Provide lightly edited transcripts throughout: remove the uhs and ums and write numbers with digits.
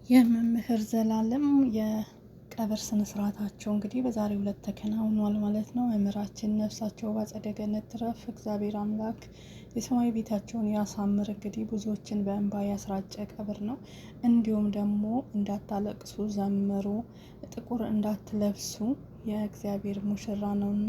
የመምህር ዘላለም የቀብር ስነ ስርዓታቸው እንግዲህ በዛሬው ዕለት ተከናውኗል ማለት ነው። መምህራችን ነፍሳቸው በአጸደ ገነት ትረፍ፣ እግዚአብሔር አምላክ የሰማይ ቤታቸውን ያሳምር። እንግዲህ ብዙዎችን በእንባ ያስራጨ ቀብር ነው። እንዲሁም ደግሞ እንዳታለቅሱ ዘምሩ፣ ጥቁር እንዳትለብሱ የእግዚአብሔር ሙሽራ ነውና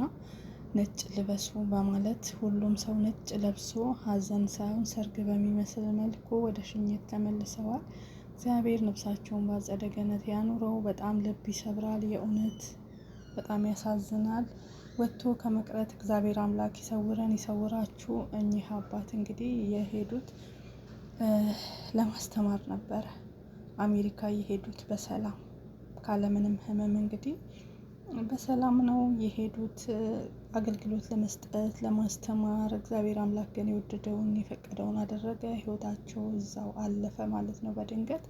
ነጭ ልበሱ በማለት ሁሉም ሰው ነጭ ለብሶ ሀዘን ሳይሆን ሰርግ በሚመስል መልኩ ወደ ሽኝት ተመልሰዋል። እግዚአብሔር ነፍሳቸውን በአጸደ ገነት ያኑረው። በጣም ልብ ይሰብራል። የእውነት በጣም ያሳዝናል። ወጥቶ ከመቅረት እግዚአብሔር አምላክ ይሰውረን ይሰውራችሁ። እኚህ አባት እንግዲህ የሄዱት ለማስተማር ነበረ። አሜሪካ የሄዱት በሰላም ካለምንም ህመም እንግዲህ በሰላም ነው የሄዱት አገልግሎት ለመስጠት ለማስተማር። እግዚአብሔር አምላክ ግን የወደደውን የፈቀደውን አደረገ። ህይወታቸው እዛው አለፈ ማለት ነው በድንገት።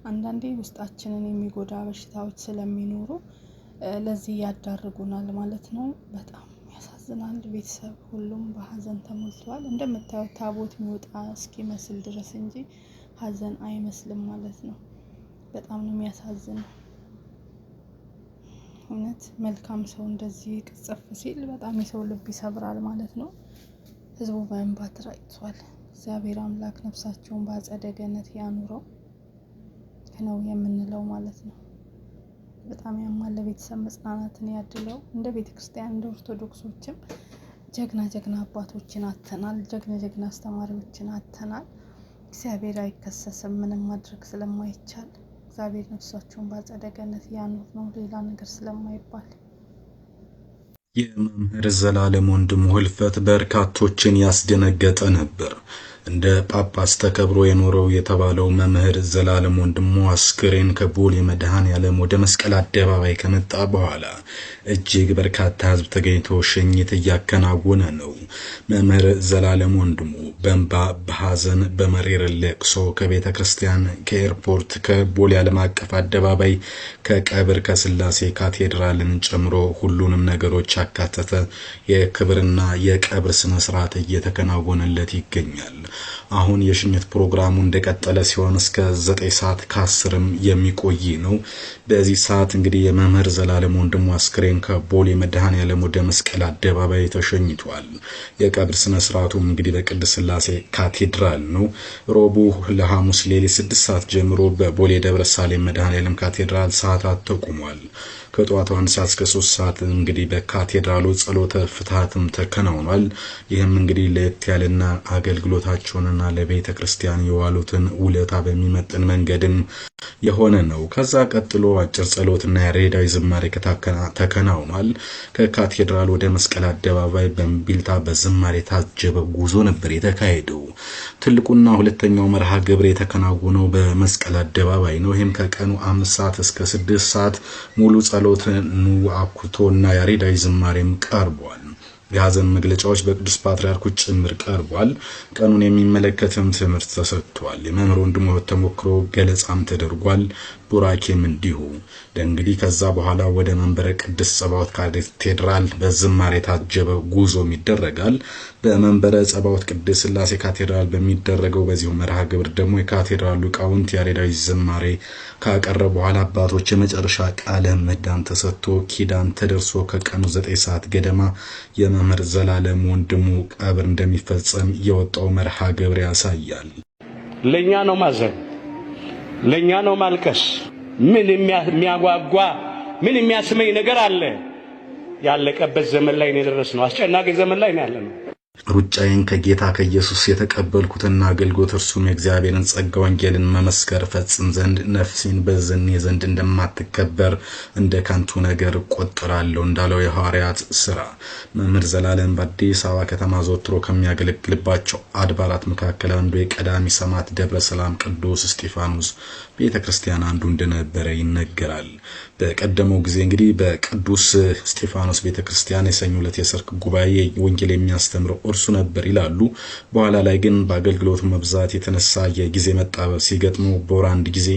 አንዳንዴ ውስጣችንን የሚጎዳ በሽታዎች ስለሚኖሩ ለዚህ ያዳርጉናል ማለት ነው። በጣም ያሳዝናል። ቤተሰብ ሁሉም በሀዘን ተሞልቷል። እንደምታዩት ታቦት የሚወጣ እስኪመስል ድረስ እንጂ ሀዘን አይመስልም ማለት ነው። በጣም ነው የሚያሳዝነው። እውነት መልካም ሰው እንደዚህ ቅጽፍ ሲል በጣም የሰው ልብ ይሰብራል ማለት ነው። ህዝቡ በእንባ ተራጭቷል። እግዚአብሔር አምላክ ነፍሳቸውን በአጸደ ገነት ያኑረው ነው የምንለው ማለት ነው። በጣም ያማለ ቤተሰብ መጽናናትን ያድለው። እንደ ቤተክርስቲያን እንደ ኦርቶዶክሶችም ጀግና አባቶችን አተናል። ጀግና አስተማሪዎችን አተናል። እግዚአብሔር አይከሰስም ምንም ማድረግ ስለማይቻል። እግዚአብሔር ነፍሳቸውን በአጸደ ገነት ያኑር ነው ሌላ ነገር ስለማይባል። የመምህር ዘላለም ወንድሙ ህልፈት በርካቶችን ያስደነገጠ ነበር። እንደ ጳጳስ ተከብሮ የኖረው የተባለው መምህር ዘላለም ወንድሙ አስክሬን ከቦሌ መድኃኔዓለም ወደ መስቀል አደባባይ ከመጣ በኋላ እጅግ በርካታ ህዝብ ተገኝቶ ሽኝት እያከናወነ ነው። መምህር ዘላለም ወንድሙ በእንባ በሐዘን በመሪር ለቅሶ ከቤተ ክርስቲያን ከኤርፖርት ከቦሌ ዓለም አቀፍ አደባባይ ከቀብር ከስላሴ ካቴድራልን ጨምሮ ሁሉንም ነገሮች ያካተተ የክብርና የቀብር ስነ ስርዓት እየተከናወነለት ይገኛል። አሁን የሽኝት ፕሮግራሙ እንደቀጠለ ሲሆን እስከ 9 ሰዓት ከ10 የሚቆይ ነው። በዚህ ሰዓት እንግዲህ የመምህር ዘላለም ወንድሙ አስክሬን ከቦሌ መድኃኔዓለም ወደ መስቀል አደባባይ ተሸኝቷል። የቀብር ስነ ስርዓቱም እንግዲህ በቅድስት ስላሴ ካቴድራል ነው። ረቡዕ ለሐሙስ ሌሊት 6 ሰዓት ጀምሮ በቦሌ ደብረ ሳሌም መድኃኔዓለም ካቴድራል ሰዓታት ተቆሟል። ከጧቱ 1 ሰዓት እስከ 3 ሰዓት እንግዲህ በካቴድራሉ ጸሎተ ፍትሐትም ተከናውኗል። ይህም እንግዲህ ለየት ያለና አገልግሎታቸውንና ለቤተ ክርስቲያን የዋሉትን ውለታ በሚመጥን መንገድም የሆነ ነው። ከዛ ቀጥሎ አጭር ጸሎትና ያሬዳዊ ዝማሬ ተከናውኗል። ከካቴድራል ወደ መስቀል አደባባይ በእምቢልታ በዝማሬ ታጀበ ጉዞ ነበር የተካሄደው። ትልቁና ሁለተኛው መርሃ ግብር የተከናወነው በመስቀል አደባባይ ነው። ይህም ከቀኑ 5 ሰዓት እስከ 6 ሰዓት ሙሉ ጸሎትን አኩቶና ያሬዳዊ ዝማሬም ቀርቧል። የሐዘን መግለጫዎች በቅዱስ ፓትርያርኩ ጭምር ቀርቧል። ቀኑን የሚመለከትም ትምህርት ተሰጥቷል። የመምህር ወንድሙ ተሞክሮ ገለጻም ተደርጓል። ቡራኬም እንዲሁ። እንግዲህ ከዛ በኋላ ወደ መንበረ ቅድስት ጸባዖት ካቴድራል በዝማሬ ታጀበ ጉዞም ይደረጋል። በመንበረ ጸባዖት ቅድስት ስላሴ ካቴድራል በሚደረገው በዚሁ መርሃ ግብር ደግሞ የካቴድራሉ ሊቃውንት ያሬዳዊ ዝማሬ ካቀረቡ በኋላ አባቶች የመጨረሻ ቃለ ምዕዳን ተሰጥቶ ኪዳን ተደርሶ ከቀኑ 9 ሰዓት ገደማ የመምህር ዘላለም ወንድሙ ቀብር እንደሚፈጸም የወጣው መርሃ ግብር ያሳያል። ለኛ ነው ማዘን፣ ለኛ ነው ማልቀስ። ምን የሚያጓጓ ምን የሚያስመኝ ነገር አለ? ያለቀበት ዘመን ላይ ነው የደረስነው። አስጨናቂ ዘመን ላይ ነው ያለነው። ሩጫዬን ከጌታ ከኢየሱስ የተቀበልኩትና አገልግሎት እርሱም የእግዚአብሔርን ጸጋ ወንጌልን መመስከር ፈጽም ዘንድ ነፍሴን በዝኔ ዘንድ እንደማትከበር እንደ ከንቱ ነገር ቆጥራለሁ እንዳለው የሐዋርያት ሥራ። መምህር ዘላለም በአዲስ አበባ ከተማ ዘወትሮ ከሚያገለግልባቸው አድባራት መካከል አንዱ የቀዳሚ ሰማዕት ደብረ ሰላም ቅዱስ እስጢፋኖስ ቤተክርስቲያን አንዱ እንደነበረ ይነገራል። በቀደመው ጊዜ እንግዲህ በቅዱስ እስጢፋኖስ ቤተክርስቲያን የሰኞ ዕለት የሰርክ ጉባኤ ወንጌል የሚያስተምረው እርሱ ነበር ይላሉ። በኋላ ላይ ግን በአገልግሎቱ መብዛት የተነሳ የጊዜ መጣበብ ሲገጥመው በወር አንድ ጊዜ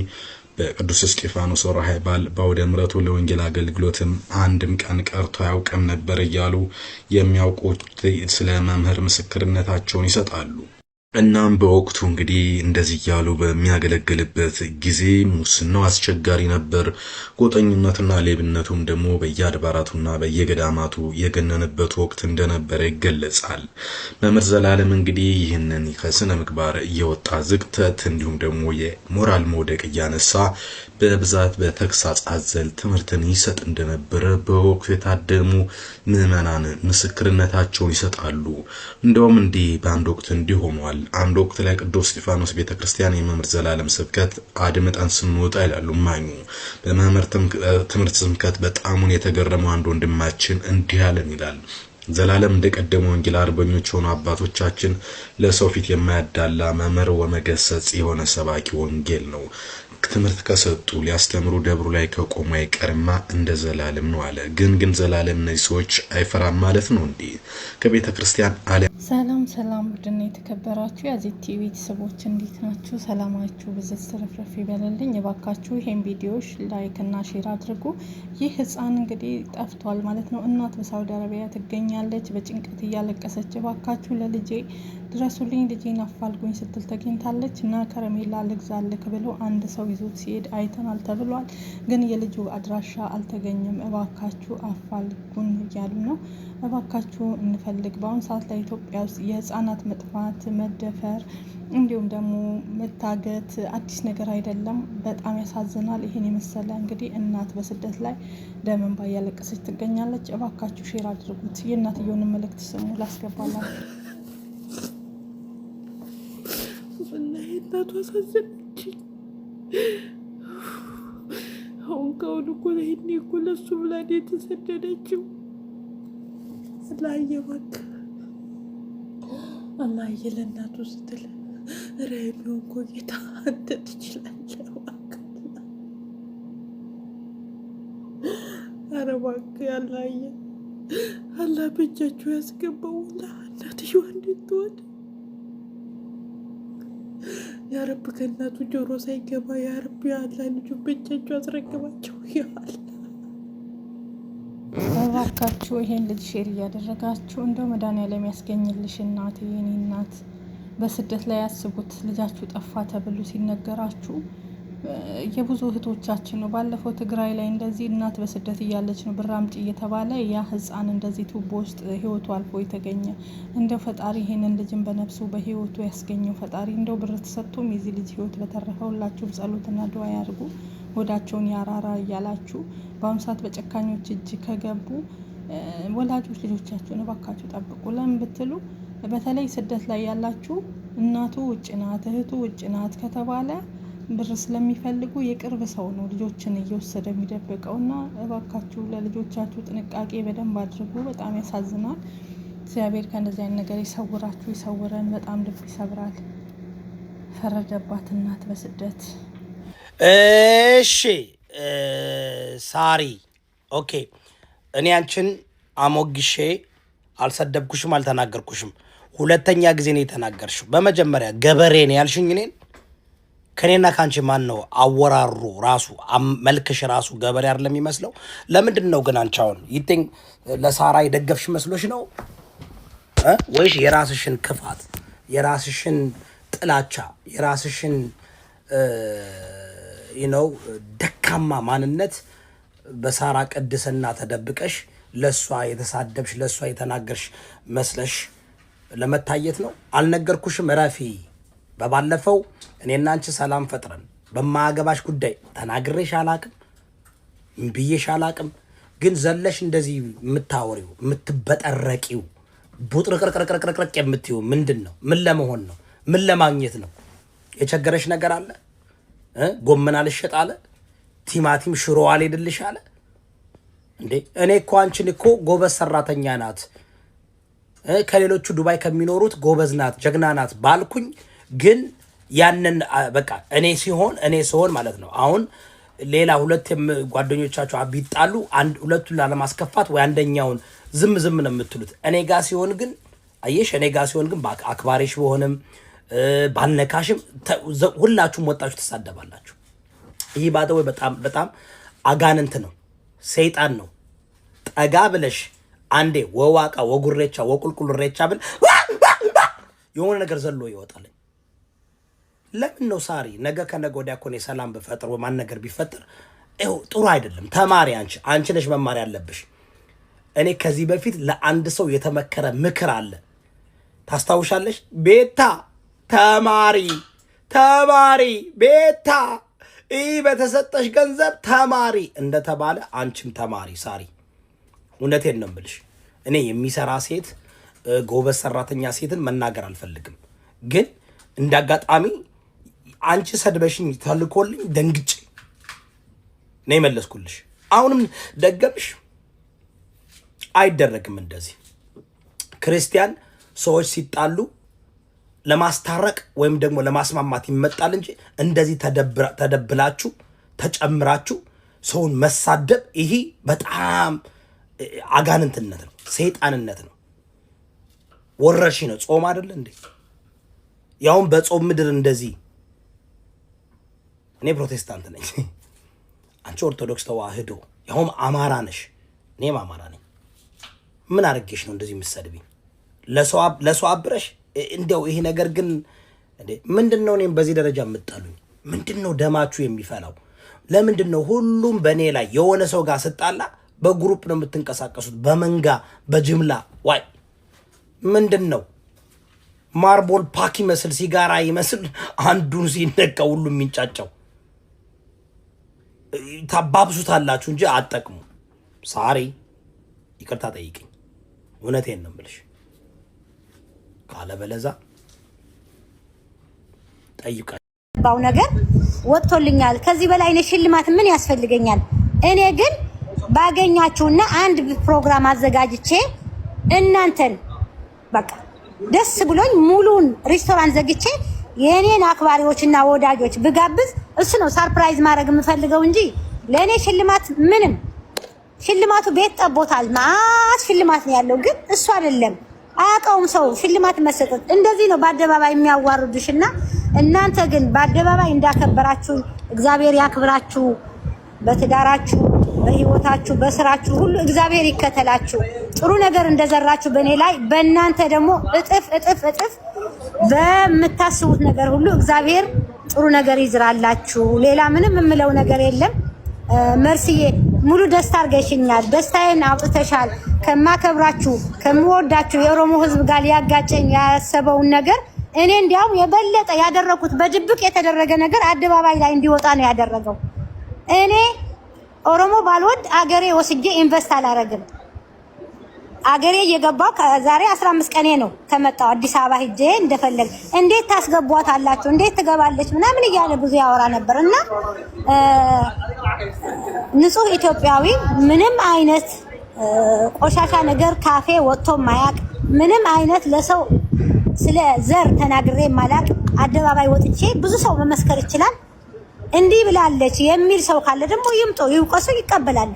በቅዱስ እስጢፋኖስ ወርሃዊ በዓል በአውደ ምሕረቱ ለወንጌል አገልግሎትም አንድም ቀን ቀርቶ አያውቅም ነበር እያሉ የሚያውቁት ስለ መምህር ምስክርነታቸውን ይሰጣሉ። እናም በወቅቱ እንግዲህ እንደዚህ ያሉ በሚያገለግልበት ጊዜ ሙስናው አስቸጋሪ ነበር። ጎጠኝነትና ሌብነቱም ደግሞ በየአድባራቱና በየገዳማቱ የገነነበት ወቅት እንደነበረ ይገለጻል። መምህር ዘላለም እንግዲህ ይህንን ከስነ ምግባር እየወጣ ዝቅጠት እንዲሁም ደግሞ የሞራል መውደቅ እያነሳ በብዛት በተግሳጽ አዘል ትምህርትን ይሰጥ እንደነበረ በወቅቱ የታደሙ ምዕመናን ምስክርነታቸውን ይሰጣሉ። እንደውም እንዲህ በአንድ ወቅት እንዲህ ሆኗል። አንድ ወቅት ላይ ቅዱስ እስጢፋኖስ ቤተክርስቲያን የመምህር ዘላለም ስብከት አድምጠን ስንወጣ ይላሉ ማኙ በመምህር ትምህርት ስብከት በጣሙን የተገረመው አንድ ወንድማችን እንዲህ ያለን ይላል። ዘላለም እንደቀደመው ወንጌል አርበኞች ሆኑ አባቶቻችን ለሰው ፊት የማያዳላ መምህር ወመገሰጽ የሆነ ሰባኪ ወንጌል ነው። ትምህርት ከሰጡ ሊያስተምሩ ደብሩ ላይ ከቆሙ አይቀርማ እንደ ዘላለም ነው አለ። ግን ዘላለም እነዚህ ሰዎች አይፈራም ማለት ነው እንዴ? ከቤተ ክርስቲያን አለ። ሰላም ውድና የተከበራችሁ የአዜት ቲቪ ቤተሰቦች እንዴት ናችሁ? ሰላማችሁ ብዝት ተረፍረፍ ይበልልኝ። እባካችሁ ይሄን ቪዲዮ ላይክ እና ሼር አድርጉ። ይህ ህፃን እንግዲህ ጠፍቷል ማለት ነው። እናት በሳውዲ አረቢያ ትገኛለች በጭንቀት እያለቀሰች እባካችሁ ለልጄ ድረሱልኝ፣ ልጄን አፋልጉኝ ስትል ተገኝታለች። እና ከረሜላ ልግዛልክ ብሎ አንድ ሰው ይዞት ሲሄድ አይተናል ተብሏል። ግን የልጁ አድራሻ አልተገኘም። እባካችሁ አፋልጉን እያሉ ነው። እባካችሁ እንፈልግ። በአሁኑ ሰዓት ላይ ኢትዮጵያ ውስጥ የህፃናት መጥፋት፣ መደፈር እንዲሁም ደግሞ መታገት አዲስ ነገር አይደለም። በጣም ያሳዝናል። ይሄን የመሰለ እንግዲህ እናት በስደት ላይ ደም እንባ እያለቀሰች ትገኛለች። እባካችሁ ሼር አድርጉት። የእናትየውን መልእክት ስሙ ላስገባላችሁ። ወላሂ እናቷ አሳዘነችኝ። አሁን ከአሁን እኮ ይሄኔ እኮ ለሱ ብላ የተሰደደችው። አላህዬ እባክህ አላህዬ ለእናቱ ስትል ረቢውን እኮ ጌታ አንተ ትችላለህ። እባክህ ኧረ እባክህ አላህዬ አላህ በእጃችሁ ያስገባው። እናትየዋ እንዴት ትሆን ያረብ ከእናቱ ጆሮ ሳይገባ ያረብ ያላ ልጁ በእጃችሁ አስረክባቸው ያል። እባካችሁ ይሄን ልጅ ሼር እያደረጋችሁ እንደው መድኃኒዓለም ያስገኝልሽ እናቴ፣ የኔ እናት። በስደት ላይ ያስቡት ልጃችሁ ጠፋ ተብሎ ሲነገራችሁ የብዙ እህቶቻችን ነው። ባለፈው ትግራይ ላይ እንደዚህ እናት በስደት እያለች ነው ብር አምጪ እየተባለ ያ ህፃን እንደዚህ ቱቦ ውስጥ ህይወቱ አልፎ የተገኘ። እንደው ፈጣሪ ይሄንን ልጅን በነፍሱ በህይወቱ ያስገኘው ፈጣሪ እንደው ብር ተሰጥቶም የዚህ ልጅ ህይወት በተረፈ ሁላችሁም ጸሎትና ዱዓ ያድርጉ። ወዳቸውን ያራራ እያላችሁ በአሁኑ ሰዓት በጨካኞች እጅ ከገቡ ወላጆች ልጆቻችሁን እባካችሁ ጠብቁ። ለምን ብትሉ በተለይ ስደት ላይ ያላችሁ እናቱ ውጭ ናት እህቱ ውጭ ናት ከተባለ ብር ስለሚፈልጉ የቅርብ ሰው ነው ልጆችን እየወሰደ የሚደብቀውና እባካችሁ ለልጆቻችሁ ጥንቃቄ በደንብ አድርጉ። በጣም ያሳዝናል። እግዚአብሔር ከእንደዚህ አይነት ነገር ይሰውራችሁ፣ ይሰውረን። በጣም ልብ ይሰብራል። ፈረደባት እናት በስደት። እሺ ሳሪ ኦኬ፣ እኔ አንቺን አሞግሼ አልሰደብኩሽም፣ አልተናገርኩሽም። ሁለተኛ ጊዜ ነው የተናገርሽው። በመጀመሪያ ገበሬ ነው ያልሽኝ እኔን። ከኔና ካንቺ ማን ነው አወራሩ ራሱ መልክሽ ራሱ ገበሬ አይደለም የሚመስለው? ለምንድን ነው ግን አንቺ አሁን ይጥኝ ለሳራ የደገፍሽ መስሎሽ ነው ወይስ የራስሽን ክፋት፣ የራስሽን ጥላቻ፣ የራስሽን ደካማ ማንነት በሳራ ቅድስና ተደብቀሽ ለሷ የተሳደብሽ ለሷ የተናገርሽ መስለሽ ለመታየት ነው? አልነገርኩሽም? ረፊ በባለፈው እኔና አንቺ ሰላም ፈጥረን በማያገባሽ ጉዳይ ተናግሬሽ አላቅም፣ ብዬሽ አላቅም። ግን ዘለሽ እንደዚህ የምታወሪው የምትበጠረቂው ቡጥርቅርቅርቅርቅርቅ የምትይው ምንድን ነው? ምን ለመሆን ነው? ምን ለማግኘት ነው? የቸገረሽ ነገር አለ? ጎመን አልሸጥ አለ? ቲማቲም ሽሮ አልሄድልሽ አለ እንዴ? እኔ እኮ አንቺን እኮ ጎበዝ ሰራተኛ ናት፣ ከሌሎቹ ዱባይ ከሚኖሩት ጎበዝ ናት፣ ጀግና ናት ባልኩኝ ግን ያንን በቃ እኔ ሲሆን ማለት ነው። አሁን ሌላ ሁለት ጓደኞቻችሁ አቢጣሉ ሁለቱን ላለማስከፋት ወይ አንደኛውን ዝም ነው የምትሉት። እኔ ጋር ሲሆን ግን አየሽ፣ እኔ ጋር ሲሆን ግን አክባሪሽ በሆንም ባልነካሽም ሁላችሁም ወጣችሁ ተሳደባላችሁ። ይህ ባደው በጣም አጋንንት ነው፣ ሰይጣን ነው። ጠጋ ብለሽ አንዴ ወዋቃ ወጉሬቻ ወቁልቁልሬቻ ብል የሆነ ነገር ዘሎ ይወጣል። ለምን ነው ሳሪ ነገ ከነገ ወዲያ እኮ ነው ሰላም በፈጠር ወማን ነገር ቢፈጠር ጥሩ አይደለም። ተማሪ አንቺ ነሽ መማር ያለብሽ። እኔ ከዚህ በፊት ለአንድ ሰው የተመከረ ምክር አለ ታስታውሻለሽ? ቤታ ተማሪ ቤታ በተሰጠሽ ገንዘብ ተማሪ እንደተባለ አንቺም ተማሪ ሳሪ። እውነቴን ነው የምልሽ። እኔ የሚሰራ ሴት ጎበዝ ሰራተኛ ሴትን መናገር አልፈልግም፣ ግን እንዳጋጣሚ አንቺ ሰድበሽኝ ተልኮልኝ ደንግጬ ነው የመለስኩልሽ። አሁንም ደገምሽ። አይደረግም እንደዚህ። ክርስቲያን ሰዎች ሲጣሉ ለማስታረቅ ወይም ደግሞ ለማስማማት ይመጣል እንጂ እንደዚህ ተደብላችሁ ተጨምራችሁ ሰውን መሳደብ ይሄ በጣም አጋንንትነት ነው፣ ሰይጣንነት ነው፣ ወረርሽኝ ነው። ጾም አይደለ እንዴ? ያውም በጾም ምድር እንደዚህ። እኔ ፕሮቴስታንት ነኝ፣ አንቺ ኦርቶዶክስ ተዋህዶ፣ ያውም አማራ ነሽ፣ እኔም አማራ ነኝ። ምን አድርጌሽ ነው እንደዚህ የምትሰድቢኝ? ለሰው አብረሽ እንደው ይሄ ነገር ግን እንዴ ምንድነው? እኔም በዚህ ደረጃ የምትጠሉኝ ምንድነው? ደማችሁ የሚፈላው ለምንድነው? ሁሉም በእኔ ላይ የሆነ ሰው ጋር ስጣላ በግሩፕ ነው የምትንቀሳቀሱት፣ በመንጋ በጅምላ። ዋይ ምንድነው? ማርቦል ፓክ ይመስል ሲጋራ ይመስል አንዱን ሲነካ ሁሉም የሚንጫጫው ታባብሱታላችሁ እንጂ አጠቅሙ። ሳሪ ይቅርታ ጠይቅኝ፣ እውነቴን ነው የምልሽ። ካለበለዛ ጠይቃ ባው ነገር ወጥቶልኛል። ከዚህ በላይ እኔ ሽልማት ምን ያስፈልገኛል? እኔ ግን ባገኛችሁና አንድ ፕሮግራም አዘጋጅቼ እናንተን በቃ ደስ ብሎኝ ሙሉን ሬስቶራንት ዘግቼ የኔን አክባሪዎችና ወዳጆች ብጋብዝ እሱ ነው ሰርፕራይዝ ማድረግ የምፈልገው እንጂ ለኔ ሽልማት ምንም። ሽልማቱ ቤት ጠቦታል። ማስ ሽልማት ነው ያለው፣ ግን እሱ አይደለም። አያውቀውም ሰው ሽልማት መሰጠት። እንደዚህ ነው በአደባባይ የሚያዋርዱሽና እናንተ ግን በአደባባይ እንዳከበራችሁ እግዚአብሔር ያክብራችሁ። በትዳራችሁ፣ በህይወታችሁ፣ በስራችሁ ሁሉ እግዚአብሔር ይከተላችሁ። ጥሩ ነገር እንደዘራችሁ በእኔ ላይ በእናንተ ደግሞ እጥፍ እጥፍ እጥፍ በምታስቡት ነገር ሁሉ እግዚአብሔር ጥሩ ነገር ይዝራላችሁ። ሌላ ምንም የምለው ነገር የለም። መርሲዬ ሙሉ ደስታ አርገሽኛል። ደስታዬን አውጥተሻል። ከማከብራችሁ ከምወዳችሁ የኦሮሞ ህዝብ ጋር ሊያጋጨኝ ያሰበውን ነገር እኔ እንዲያው የበለጠ ያደረኩት በድብቅ የተደረገ ነገር አደባባይ ላይ እንዲወጣ ነው ያደረገው። እኔ ኦሮሞ ባልወድ አገሬ ወስጄ ኢንቨስት አላረግም። አገሬ እየገባው ከዛሬ 15 ቀኔ ነው ከመጣው አዲስ አበባ ሄጄ እንደፈለግ እንዴት ታስገቧታላችሁ እንዴት ትገባለች ምናምን እያለ ብዙ ያወራ ነበርና ንጹህ ኢትዮጵያዊ ምንም አይነት ቆሻሻ ነገር ካፌ ወጥቶ ማያቅ ምንም አይነት ለሰው ስለ ዘር ተናግሬ ማላቅ አደባባይ ወጥቼ ብዙ ሰው መመስከር ይችላል። እንዲህ ብላለች የሚል ሰው ካለ ደግሞ ይምጦ ይውቀሱ ይቀበላል።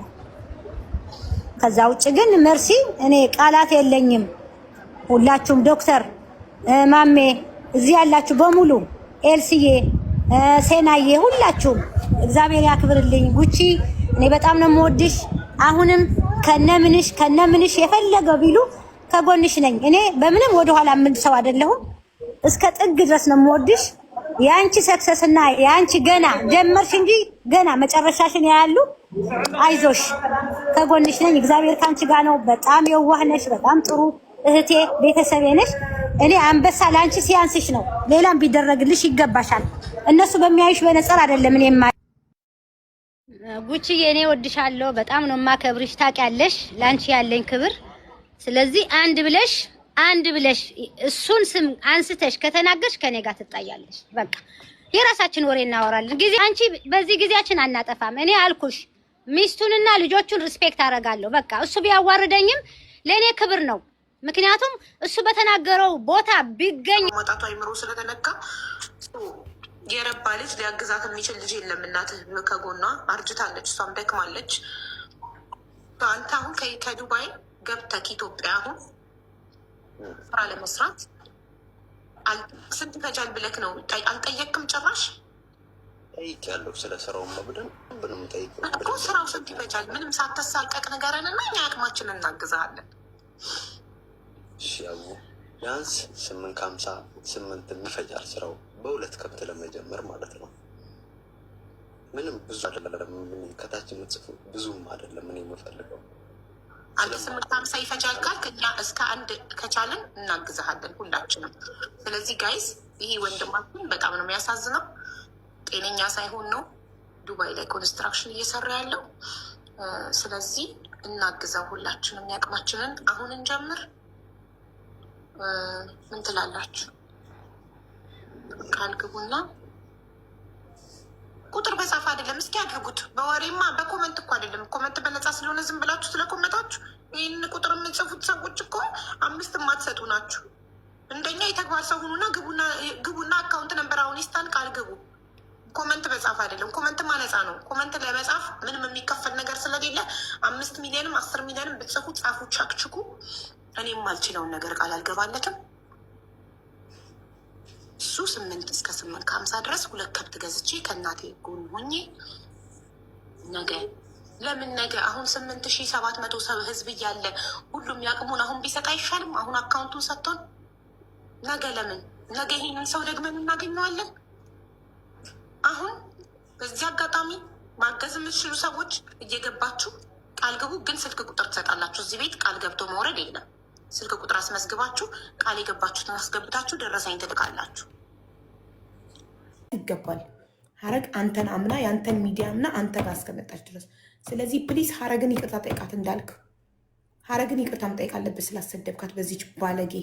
ከዛ ውጭ ግን መርሲ እኔ ቃላት የለኝም። ሁላችሁም ዶክተር ማሜ እዚህ ያላችሁ በሙሉ ኤልሲዬ፣ ሴናዬ ሁላችሁም እግዚአብሔር ያክብርልኝ። ጉቺ እኔ በጣም ነው የምወድሽ። አሁንም ከነምንሽ የፈለገው ቢሉ ከጎንሽ ነኝ። እኔ በምንም ወደኋላ ምን ሰው አይደለሁም። እስከ ጥግ ድረስ ነው የምወድሽ። ያንቺ ሰክሰስ እና ያንቺ ገና ጀመርሽ እንጂ ገና መጨረሻሽን ያያሉ። አይዞሽ ከጎንሽ ነኝ። እግዚአብሔር ካንቺ ጋር ነው። በጣም የዋህ ነሽ። በጣም ጥሩ እህቴ ቤተሰቤ ነሽ። እኔ አንበሳ ላንቺ ሲያንስሽ ነው። ሌላም ቢደረግልሽ ይገባሻል። እነሱ በሚያዩሽ በነጸር አይደለም። እኔ ጉቺዬ እኔ ወድሻለሁ። በጣም ነው ማከብርሽ። ታውቂያለሽ ላንቺ ያለኝ ክብር። ስለዚህ አንድ ብለሽ እሱን ስም አንስተሽ ከተናገርሽ ከኔ ጋር ትጣያለሽ። በቃ የራሳችን ወሬ እናወራለን። ጊዜ አንቺ በዚህ ጊዜያችን አናጠፋም። እኔ አልኩሽ ሚስቱንና ልጆቹን ሪስፔክት አደርጋለሁ። በቃ እሱ ቢያዋርደኝም ለኔ ክብር ነው። ምክንያቱም እሱ በተናገረው ቦታ ቢገኝ ወጣቱ አይምሮ ስለተነካ የረባ ልጅ ሊያግዛት የሚችል ልጅ የለም። እናትህ ከጎኗ አርጅታለች፣ እሷም ደክማለች። አንተ አሁን ከዱባይ ገብተህ ኢትዮጵያ አሁን ስራ ለመስራት ስንት ፈጃል ብለክ ነው? አልጠየቅም ጭራሽ? ጠይቄያለሁ። ስለ ስራው መብደን ብንም ጠይቅ እኮ ስራው ስንት ይፈጃል? ምንም ሳተሳቀቅ ንገረን እና እኛ አቅማችንን እናግዛለን። ያው ቢያንስ 850 8 ይፈጃል ስራው በሁለት ከብት ለመጀመር ማለት ነው። ምንም ብዙ አይደለም። ከታች የምትጽፉ ብዙም አይደለም። እኔ የምፈልገው አንተ 850 ይፈጃል ካልክ እኛ እስከ 1 ከቻለን እናግዛሃለን ሁላችንም። ስለዚህ ጋይስ ይሄ ወንድማችን በጣም ነው የሚያሳዝነው። ጤነኛ ሳይሆን ነው ዱባይ ላይ ኮንስትራክሽን እየሰራ ያለው። ስለዚህ እናግዛው ሁላችንም ያቅማችንን። አሁን እንጀምር። ምን ትላላችሁ? ቃል ግቡና ቁጥር በጻፍ አይደለም እስኪ አድርጉት። በወሬማ በኮመንት እኮ አይደለም። ኮመንት በነፃ ስለሆነ ዝም ብላችሁ ስለኮመታችሁ ይህን ቁጥር የምንጽፉት ሰዎች እኮ 5 የማትሰጡ ናችሁ። እንደኛ የተግባር ሰው ሁኑና ግቡና አካውንት ነንበር አሁን ይስታን ቃል ግቡ። ኮመንት በጻፍ አይደለም። ኮመንት ማነፃ ነው። ኮመንት ለመጻፍ ምንም የሚከፈል ነገር ስለሌለ 5 ሚሊዮንም 10 ሚሊዮንም ብትጽፉ ጻፉ፣ ቻክችኩ። እኔም አልችለውን ነገር ቃል አልገባለትም። እሱ 8 እስከ 850 ድረስ 2 ከብት ገዝቼ ከእናቴ ጎን ሆኜ ነገ ለምን ነገ አሁን 8700 ሰው ህዝብ እያለ ሁሉም ያቅሙን አሁን ቢሰጥ አይሻልም? አሁን አካውንቱን ሰጥቶን ነገ ለምን ነገ ይሄንን ሰው ደግመን እናገኘዋለን? አሁን በዚህ አጋጣሚ ማገዝ የምትችሉ ሰዎች እየገባችሁ ቃል ግቡ። ግን ስልክ ቁጥር ትሰጣላችሁ። እዚህ ቤት ቃል ገብቶ መውረድ የለም። ስልክ ቁጥር አስመዝግባችሁ ቃል የገባችሁትን አስገብታችሁ ደረሰኝ ትልቃላችሁ። ይገባል ሀረግ አንተን አምና የአንተን ሚዲያ አምና አንተ ጋር እስከመጣች ድረስ። ስለዚህ ፕሊዝ ሀረግን ይቅርታ ጠይቃት። እንዳልክ ሀረግን ይቅርታ መጠየቅ አለብህ ስላሰደብካት በዚች ባለጌ